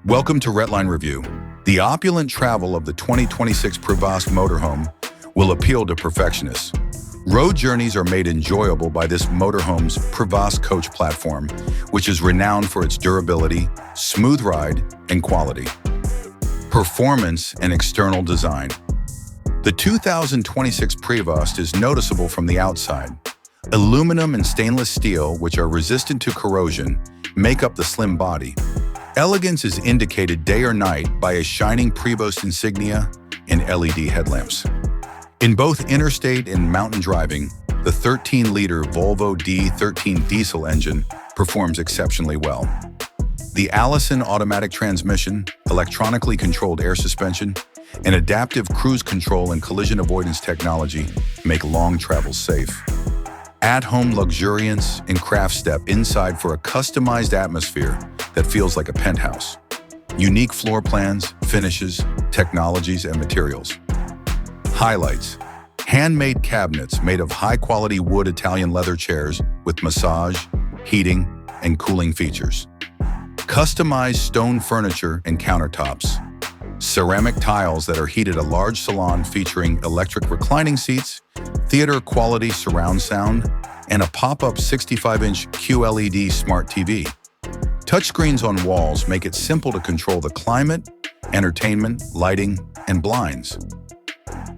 Welcome to Redline Review. The opulent travel of the 2026 Prevost Motorhome will appeal to perfectionists. Road journeys are made enjoyable by this motorhome's Prevost coach platform, which is renowned for its durability, smooth ride, and quality. Performance and external design. The 2026 Prevost is noticeable from the outside. Aluminum and stainless steel, which are resistant to corrosion, make up the slim body. Elegance is indicated day or night by a shining Prevost insignia and LED headlamps. In both interstate and mountain driving, the 13-liter Volvo D13 diesel engine performs exceptionally well. The Allison automatic transmission, electronically controlled air suspension, and adaptive cruise control and collision avoidance technology make long travels safe. At-home luxuriance and craft step inside for a customized atmosphere that feels like a penthouse. Unique floor plans, finishes, technologies, and materials. Highlights: handmade cabinets made of high-quality wood Italian leather chairs with massage, heating, and cooling features. Customized stone furniture and countertops. Ceramic tiles that are heated, a large salon featuring electric reclining seats, theater-quality surround sound, and a pop-up 65-inch QLED smart TV. Touchscreens on walls make it simple to control the climate, entertainment, lighting, and blinds.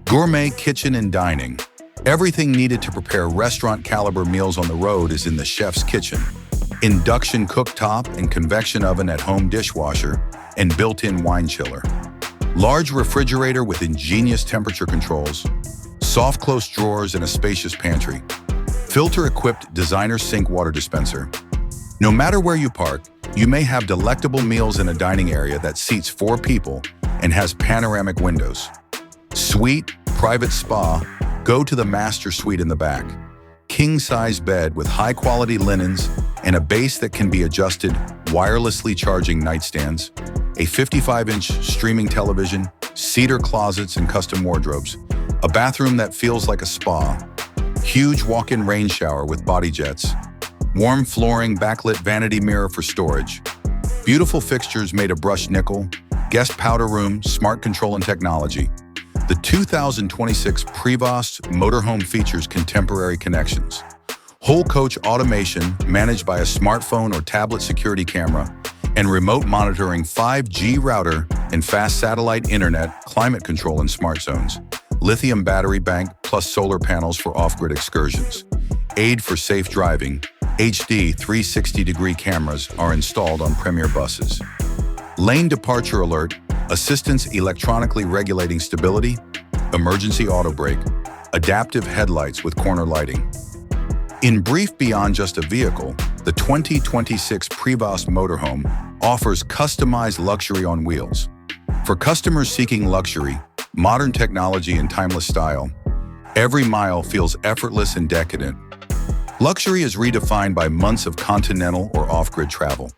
Gourmet kitchen and dining. Everything needed to prepare restaurant-caliber meals on the road is in the chef's kitchen. Induction cooktop and convection oven at home, dishwasher, and built-in wine chiller. Large refrigerator with ingenious temperature controls. Soft close drawers and a spacious pantry. Filter-equipped designer sink water dispenser. No matter where you park, you may have delectable meals in a dining area that seats 4 people and has panoramic windows. Suite, private spa, go to the master suite in the back. King-size bed with high-quality linens and a base that can be adjusted, wirelessly charging nightstands, a 55-inch streaming television, cedar closets and custom wardrobes, a bathroom that feels like a spa, huge walk-in rain shower with body jets, warm flooring, backlit vanity mirror for storage, beautiful fixtures made of brushed nickel, guest powder room, smart control and technology. The 2026 Prevost Motorhome features contemporary connections. Whole coach automation managed by a smartphone or tablet security camera, and remote monitoring 5G router and fast satellite internet, climate control and smart zones. Lithium battery bank plus solar panels for off-grid excursions. Aid for safe driving. HD 360-degree cameras are installed on premier buses. Lane departure alert, assistance electronically regulating stability, emergency auto brake, adaptive headlights with corner lighting. In brief, beyond just a vehicle, the 2026 Prevost Motorhome offers customized luxury on wheels. For customers seeking luxury, modern technology, and timeless style, every mile feels effortless and decadent. Luxury is redefined by months of continental or off-grid travel.